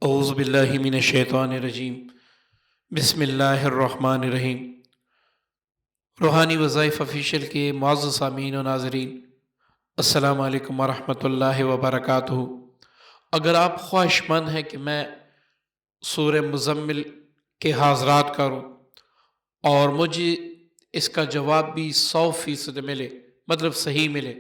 اعوذ باللہ من الشیطان الرجیم بسم اللہ الرحمن الرحیم۔ روحانی وظائف آفیشیل کے معزز سامعین و ناظرین، السلام علیکم ورحمۃ اللہ وبرکاتہ۔ اگر آپ خواہش مند ہیں کہ میں سورہ مزمل کے حاضرات کروں اور مجھے اس کا جواب بھی 100% ملے، مطلب صحیح ملے،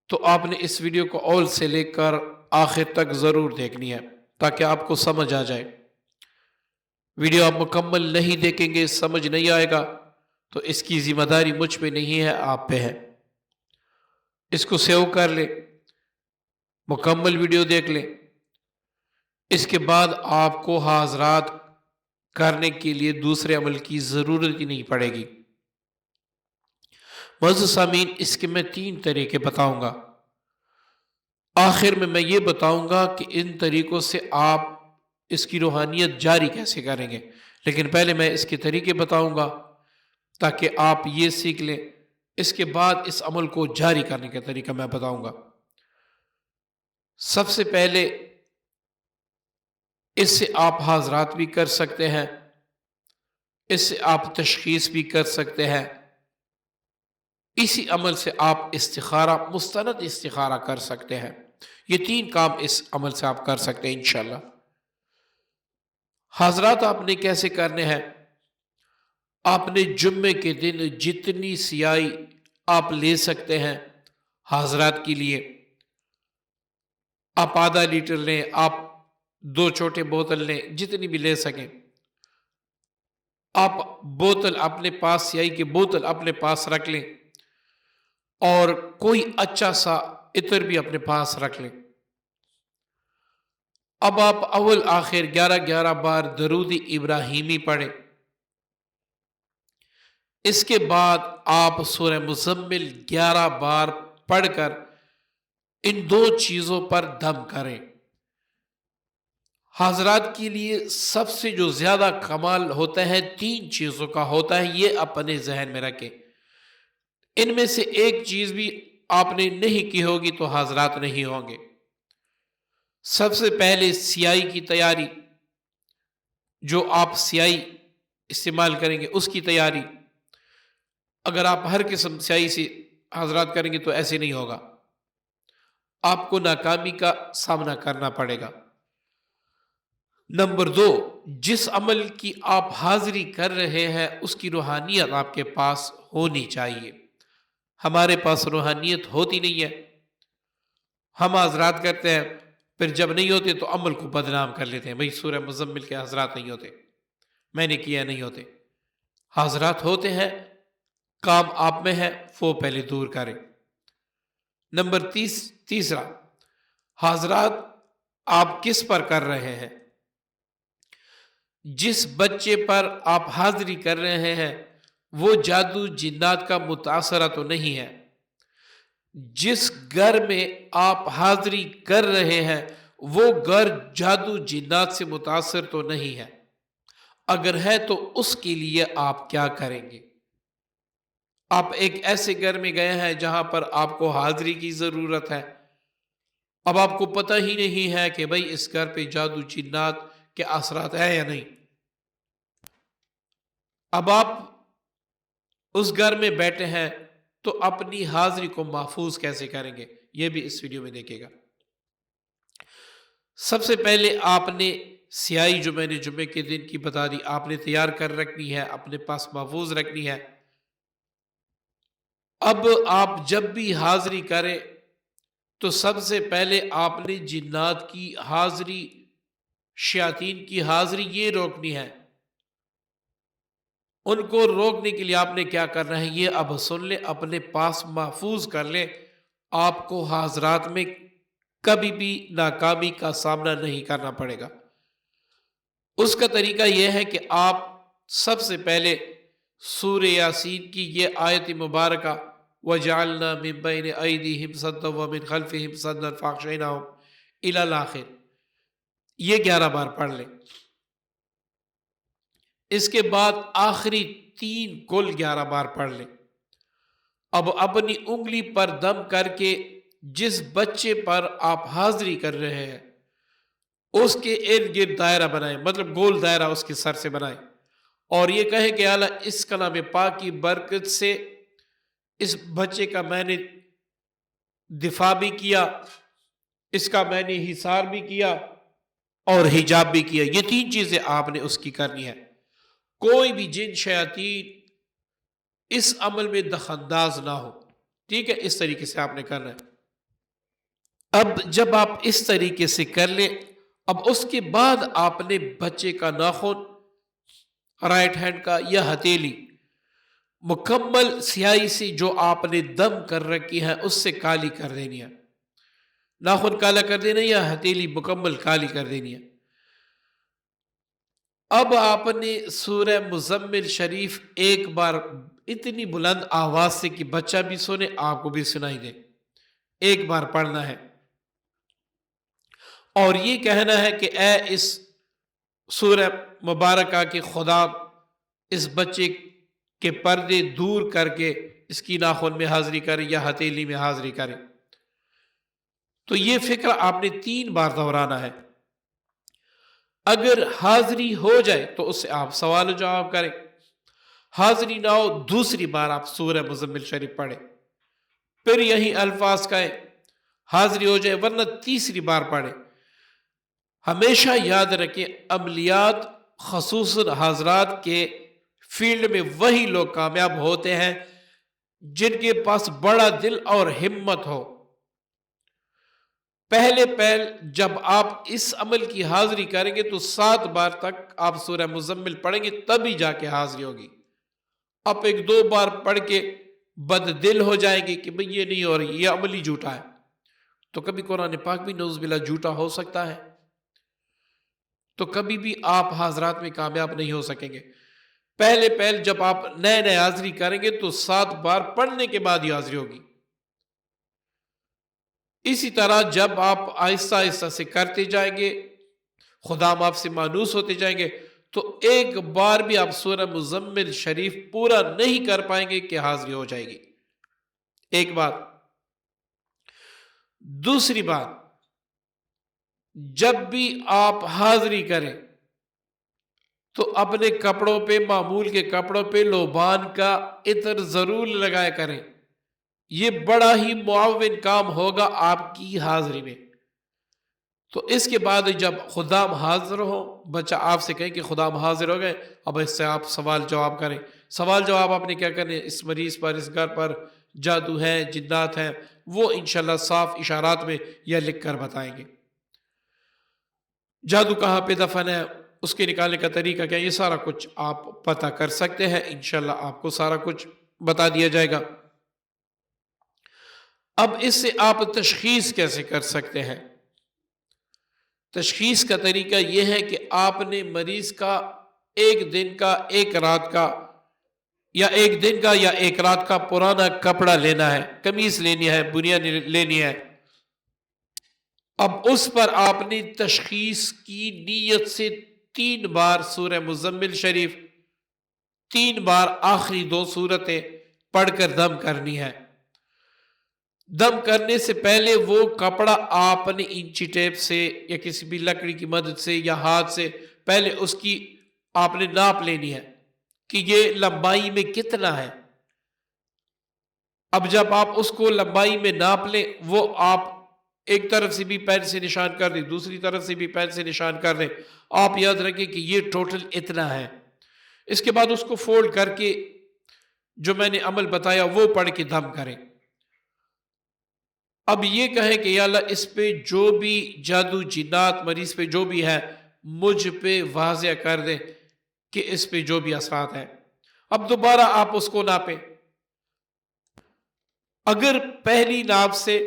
تو آپ نے اس ویڈیو کو اول سے لے کر آخر تک ضرور دیکھنی ہے تاکہ آپ کو سمجھ آ جائے۔ ویڈیو آپ مکمل نہیں دیکھیں گے، سمجھ نہیں آئے گا، تو اس کی ذمہ داری مجھ پہ نہیں ہے، آپ پہ ہے۔ اس کو سیو کر لیں، مکمل ویڈیو دیکھ لیں، اس کے بعد آپ کو حاضرات کرنے کے لیے دوسرے عمل کی ضرورت ہی نہیں پڑے گی۔ معزز سامعین، اس کے میں 3 طریقے بتاؤں گا۔ آخر میں یہ بتاؤں گا کہ ان طریقوں سے آپ اس کی روحانیت جاری کیسے کریں گے، لیکن پہلے میں اس کے طریقے بتاؤں گا تاکہ آپ یہ سیکھ لیں۔ اس کے بعد اس عمل کو جاری کرنے کا طریقہ میں بتاؤں گا۔ سب سے پہلے اس سے آپ حاضرات بھی کر سکتے ہیں، اس سے آپ تشخیص بھی کر سکتے ہیں، اسی عمل سے آپ استخارہ، مستند استخارہ کر سکتے ہیں۔ یہ 3 کام اس عمل سے آپ کر سکتے ہیں انشاءاللہ۔ حاضرات آپ نے کیسے کرنے ہیں؟ آپ نے جمعے کے دن جتنی سیاہی آپ لے سکتے ہیں حاضرات کے لیے، آپ آدھا لیٹر لیں، آپ 2 چھوٹے بوتل لیں، جتنی بھی لے سکیں۔ آپ بوتل اپنے پاس، سیاہی کی بوتل اپنے پاس رکھ لیں، اور کوئی اچھا سا عطر بھی اپنے پاس رکھ لیں۔ اب آپ اول آخر 11 بار درود ابراہیمی پڑھیں۔ اس کے بعد آپ سورہ مزمل 11 بار پڑھ کر ان 2 چیزوں پر دم کریں۔ حاضرات کے لیے سب سے جو زیادہ کمال ہوتا ہے 3 چیزوں کا ہوتا ہے، یہ اپنے ذہن میں رکھیں۔ ان میں سے ایک چیز بھی آپ نے نہیں کی ہوگی تو حاضرات نہیں ہوں گے۔ سب سے پہلے سیاہی کی تیاری، جو آپ سیاہی استعمال کریں گے اس کی تیاری۔ اگر آپ ہر قسم سیاہی سے حاضرات کریں گے تو ایسے نہیں ہوگا، آپ کو ناکامی کا سامنا کرنا پڑے گا۔ نمبر 2، جس عمل کی آپ حاضری کر رہے ہیں اس کی روحانیت آپ کے پاس ہونی چاہیے۔ ہمارے پاس روحانیت ہوتی نہیں ہے، ہم حاضرات کرتے ہیں، پھر جب نہیں ہوتے تو عمل کو بدنام کر لیتے ہیں۔ بھئی سورہ مزمل کے حاضرات نہیں ہوتے، میں نے کیا نہیں ہوتے۔ حاضرات ہوتے ہیں، کام آپ میں ہے، وہ پہلے دور کریں۔ نمبر 3، حاضرات آپ کس پر کر رہے ہیں؟ جس بچے پر آپ حاضری کر رہے ہیں وہ جادو جنات کا متاثرہ تو نہیں ہے۔ جس گھر میں آپ حاضری کر رہے ہیں وہ گھر جادو جنات سے متاثر تو نہیں ہے۔ اگر ہے تو اس کے لیے آپ کیا کریں گے؟ آپ ایک ایسے گھر میں گئے ہیں جہاں پر آپ کو حاضری کی ضرورت ہے، اب آپ کو پتہ ہی نہیں ہے کہ بھئی اس گھر پہ جادو جنات کے اثرات ہیں یا نہیں۔ اب آپ اس گھر میں بیٹھے ہیں تو اپنی حاضری کو محفوظ کیسے کریں گے، یہ بھی اس ویڈیو میں دیکھے گا۔ سب سے پہلے آپ نے سیاہی، جو میں نے جمعے کے دن کی بتا دی، آپ نے تیار کر رکھنی ہے، اپنے پاس محفوظ رکھنی ہے۔ اب آپ جب بھی حاضری کریں تو سب سے پہلے آپ نے جنات کی حاضری، شیاطین کی حاضری یہ روکنی ہے۔ ان کو روکنے کے لیے آپ نے کیا کرنا ہے یہ اب سن لیں، اپنے پاس محفوظ کر لیں۔ آپ کو حاضرات میں کبھی بھی ناکامی کا سامنا نہیں کرنا پڑے گا۔ اس کا طریقہ یہ ہے کہ آپ سب سے پہلے سورہ یاسین کی یہ آیت مبارکہ وَجَعَلْنَا مِن بَيْنِ أَيْدِيهِمْ سَدًّا وَمِنْ خَلْفِهِمْ سَدًّا فَأَغْشَيْنَاهُمْ إِلَى الْآخِرِ، یہ 11 بار پڑھ لیں۔ اس کے بعد آخری 3 کل 11 بار پڑھ لیں۔ اب اپنی انگلی پر دم کر کے جس بچے پر آپ حاضری کر رہے ہیں اس کے ارد گرد دائرہ بنائیں، مطلب گول دائرہ اس کے سر سے بنائیں، اور یہ کہیں کہ یا اللہ اس کلام پاک کی برکت سے اس بچے کا میں نے دفاع بھی کیا، اس کا میں نے حصار بھی کیا اور حجاب بھی کیا۔ یہ تین چیزیں آپ نے اس کی کرنی ہے۔ کوئی بھی جن شیاطین اس عمل میں دخل انداز نہ ہو، ٹھیک ہے، اس طریقے سے آپ نے کرنا ہے۔ اب جب آپ اس طریقے سے کر لیں، اب اس کے بعد آپ نے بچے کا ناخن رائٹ ہینڈ کا یا ہتھیلی مکمل سیاہی سے جو آپ نے دم کر رکھی ہے اس سے کالی کر دینی ہے، ناخن کالا کر دینا یا ہتھیلی مکمل کالی کر دینی ہے۔ اب آپ نے سورہ مزمل شریف ایک بار اتنی بلند آواز سے کہ بچہ بھی سنے، آپ کو بھی سنائی دے، ایک بار پڑھنا ہے اور یہ کہنا ہے کہ اے اس سورہ مبارکہ کے خدا اس بچے کے پردے دور کر کے اس کی ناخن میں حاضری کرے یا ہتھیلی میں حاضری کرے۔ تو یہ فکر آپ نے 3 بار دہرانا ہے۔ اگر حاضری ہو جائے تو اس سے آپ سوال و جواب کریں، حاضری نہ ہو دوسری بار آپ سورہ مزمل شریف پڑھیں، پھر یہی الفاظ کہیں، حاضری ہو جائے ورنہ تیسری بار پڑھیں۔ ہمیشہ یاد رکھیں عملیات خصوصاً حضرات کے فیلڈ میں وہی لوگ کامیاب ہوتے ہیں جن کے پاس بڑا دل اور ہمت ہو۔ پہلے جب آپ اس عمل کی حاضری کریں گے تو 7 بار تک آپ سورہ مزمل پڑھیں گے تبھی جا کے حاضری ہوگی۔ آپ 1-2 بار پڑھ کے بد دل ہو جائیں گے کہ بھئی یہ نہیں ہو رہی، یہ عمل ہی جھوٹا ہے، تو کبھی قرآن پاک بھی نعوذ باللہ جھوٹا ہو سکتا ہے، تو کبھی بھی آپ حاضرات میں کامیاب نہیں ہو سکیں گے۔ پہلے جب آپ نئے حاضری کریں گے تو 7 بار پڑھنے کے بعد ہی حاضری ہوگی۔ اسی طرح جب آپ آہستہ آہستہ سے کرتے جائیں گے، خدا آپ سے مانوس ہوتے جائیں گے، تو ایک بار بھی آپ سورہ مزمل شریف پورا نہیں کر پائیں گے کہ حاضری ہو جائے گی۔ ایک بات۔ دوسری بات، جب بھی آپ حاضری کریں تو اپنے کپڑوں پہ، معمول کے کپڑوں پہ لوبان کا عطر ضرور لگایا کریں، یہ بڑا ہی معاون کام ہوگا آپ کی حاضری میں۔ تو اس کے بعد جب خدام حاضر ہو، بچہ آپ سے کہیں کہ خدام حاضر ہو گئے، اب اس سے آپ سوال جواب کریں۔ سوال جواب آپ نے کیا کرنے، اس مریض پر، اس گھر پر جادو ہے، جنات ہیں، وہ انشاءاللہ صاف اشارات میں یا لکھ کر بتائیں گے۔ جادو کہاں پہ دفن ہے، اس کے نکالنے کا طریقہ کیا، یہ سارا کچھ آپ پتہ کر سکتے ہیں، انشاءاللہ آپ کو سارا کچھ بتا دیا جائے گا۔ اب اس سے آپ تشخیص کیسے کر سکتے ہیں؟ تشخیص کا طریقہ یہ ہے کہ آپ نے مریض کا 1 دن کا 1 رات کا یا 1 دن کا یا 1 رات کا پرانا کپڑا لینا ہے، قمیص لینی ہے، بنیان لینی ہے۔ اب اس پر آپ نے تشخیص کی نیت سے 3 بار سورہ مزمل شریف، 3 بار آخری 2 سورتیں پڑھ کر دم کرنی ہے۔ دم کرنے سے پہلے وہ کپڑا آپ نے انچی ٹیپ سے یا کسی بھی لکڑی کی مدد سے یا ہاتھ سے پہلے اس کی آپ نے ناپ لینی ہے کہ یہ لمبائی میں کتنا ہے۔ اب جب آپ اس کو لمبائی میں ناپ لیں، وہ آپ ایک طرف سے بھی پین سے نشان کر دیں، دوسری طرف سے بھی پین سے نشان کر دیں، آپ یاد رکھیں کہ یہ ٹوٹل اتنا ہے۔ اس کے بعد اس کو فولڈ کر کے جو میں نے عمل بتایا وہ پڑھ کے دم کریں۔ اب یہ کہیں کہ یا اللہ اس پہ جو بھی جادو جنات مریض پہ جو بھی ہے مجھ پہ واضح کر دے کہ اس پہ جو بھی اثرات ہیں۔ اب دوبارہ آپ اس کو ناپیں، اگر پہلی ناپ سے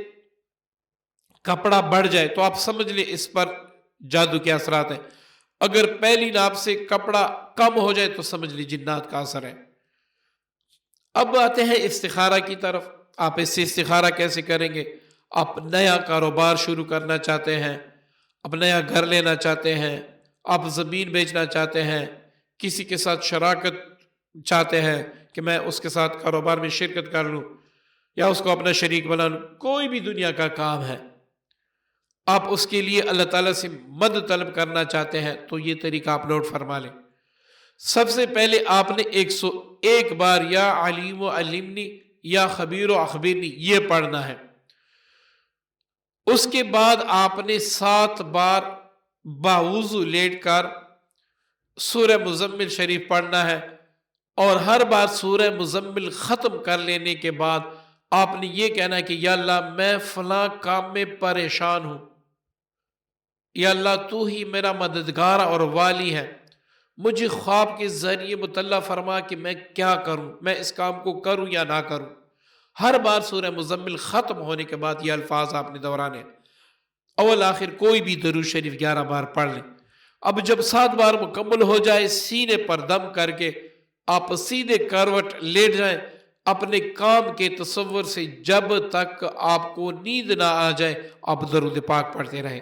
کپڑا بڑھ جائے تو آپ سمجھ لیں اس پر جادو کے اثرات ہیں، اگر پہلی ناپ سے کپڑا کم ہو جائے تو سمجھ لیں جنات کا اثر ہے۔ اب آتے ہیں استخارہ کی طرف۔ آپ اس سے استخارہ کیسے کریں گے؟ آپ نیا کاروبار شروع کرنا چاہتے ہیں، آپ نیا گھر لینا چاہتے ہیں، آپ زمین بیچنا چاہتے ہیں، کسی کے ساتھ شراکت چاہتے ہیں کہ میں اس کے ساتھ کاروبار میں شرکت کر لوں یا اس کو اپنا شریک بنا لوں، کوئی بھی دنیا کا کام ہے، آپ اس کے لیے اللہ تعالیٰ سے مدد طلب کرنا چاہتے ہیں تو یہ طریقہ آپ نوٹ فرما لیں۔ سب سے پہلے آپ نے 101 بار یا علیم و علمنی یا خبیر و اخبرنی یہ پڑھنا ہے۔ اس کے بعد آپ نے 7 بار باوضو لیٹ کر سورہ مزمل شریف پڑھنا ہے، اور ہر بار سورہ مزمل ختم کر لینے کے بعد آپ نے یہ کہنا ہے کہ یا اللہ میں فلاں کام میں پریشان ہوں، یا اللہ تو ہی میرا مددگار اور والی ہے، مجھے خواب کے ذریعے مطلع فرما کہ میں کیا کروں، میں اس کام کو کروں یا نہ کروں۔ ہر بار سورہ مزمل ختم ہونے کے بعد یہ الفاظ آپ نے دہرانے، اول آخر کوئی بھی درود شریف 11 بار پڑھ لیں۔ اب جب 7 بار مکمل ہو جائے، سینے پر دم کر کے آپ سیدھے کروٹ لیٹ جائیں، اپنے کام کے تصور سے جب تک آپ کو نیند نہ آ جائے آپ درود پاک پڑھتے رہیں،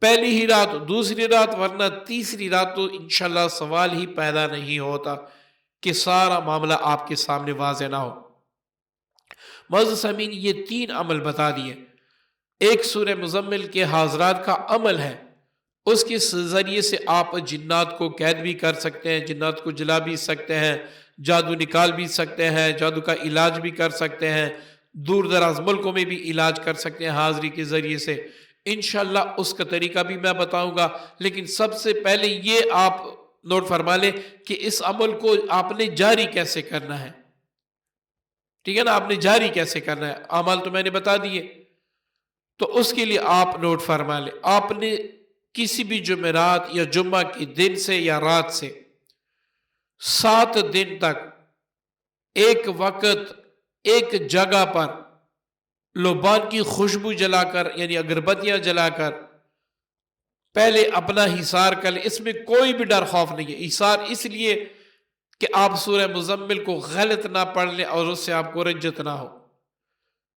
پہلی ہی رات، دوسری رات، ورنہ تیسری رات تو انشاءاللہ سوال ہی پیدا نہیں ہوتا کہ سارا معاملہ آپ کے سامنے واضح نہ ہو۔ معزز سامعین، یہ 3 عمل بتا دیے۔ ایک سورہ مزمل کے حاضرات کا عمل ہے، اس کے ذریعے سے آپ جنات کو قید بھی کر سکتے ہیں، جنات کو جلا بھی سکتے ہیں، جادو نکال بھی سکتے ہیں، جادو کا علاج بھی کر سکتے ہیں، دور دراز ملکوں میں بھی علاج کر سکتے ہیں حاضری کے ذریعے سے۔ انشاءاللہ اس کا طریقہ بھی میں بتاؤں گا، لیکن سب سے پہلے یہ آپ نوٹ فرما لیں کہ اس عمل کو آپ نے جاری کیسے کرنا ہے، ٹھیک ہے نا؟ آپ نے جاری کیسے کرنا ہے، اعمال تو میں نے بتا دیے، تو اس کے لیے آپ نوٹ فرما لیں، آپ نے کسی بھی جمعرات یا جمعہ کے دن سے یا رات سے 7 دن تک ایک وقت ایک جگہ پر لوبان کی خوشبو جلا کر، یعنی اگربتیاں جلا کر پہلے اپنا حصار کر لیں۔ اس میں کوئی بھی ڈر خوف نہیں ہے۔ حصار اس لیے کہ آپ سورہ مزمل کو غلط نہ پڑھ لیں اور اس سے آپ کو رنجت نہ ہو۔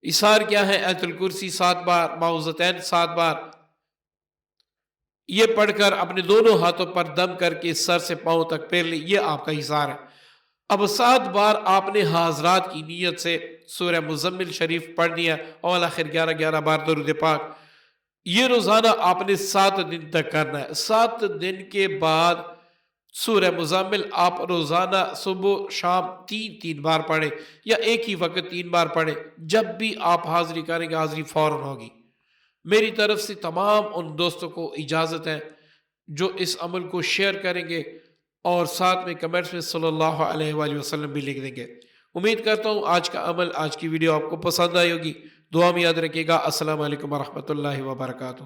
حصار کیا ہے؟ آیت الکرسی 7 بار، معوذتین 7 بار، یہ پڑھ کر اپنے دونوں ہاتھوں پر دم کر کے سر سے پاؤں تک پھیر لیں، یہ آپ کا حصار ہے۔ اب 7 بار آپ نے حاضرات کی نیت سے سورہ مزمل شریف پڑھنی ہے، اول آخر 11 بار درود پاک۔ یہ روزانہ آپ نے 7 دن تک کرنا ہے۔ 7 دن کے بعد سورہ مزمل آپ روزانہ صبح شام 3 بار پڑھیں، یا ایک ہی وقت 3 بار پڑھیں۔ جب بھی آپ حاضری کریں گے حاضری فوراً ہوگی۔ میری طرف سے تمام ان دوستوں کو اجازت ہے جو اس عمل کو شیئر کریں گے اور ساتھ میں کمنٹس میں صلی اللہ علیہ وآلہ وسلم بھی لکھ دیں گے۔ امید کرتا ہوں آج کا عمل، آج کی ویڈیو آپ کو پسند آئی ہوگی۔ دعا میں یاد رکھیے گا۔ السلام علیکم ورحمۃ اللہ وبرکاتہ۔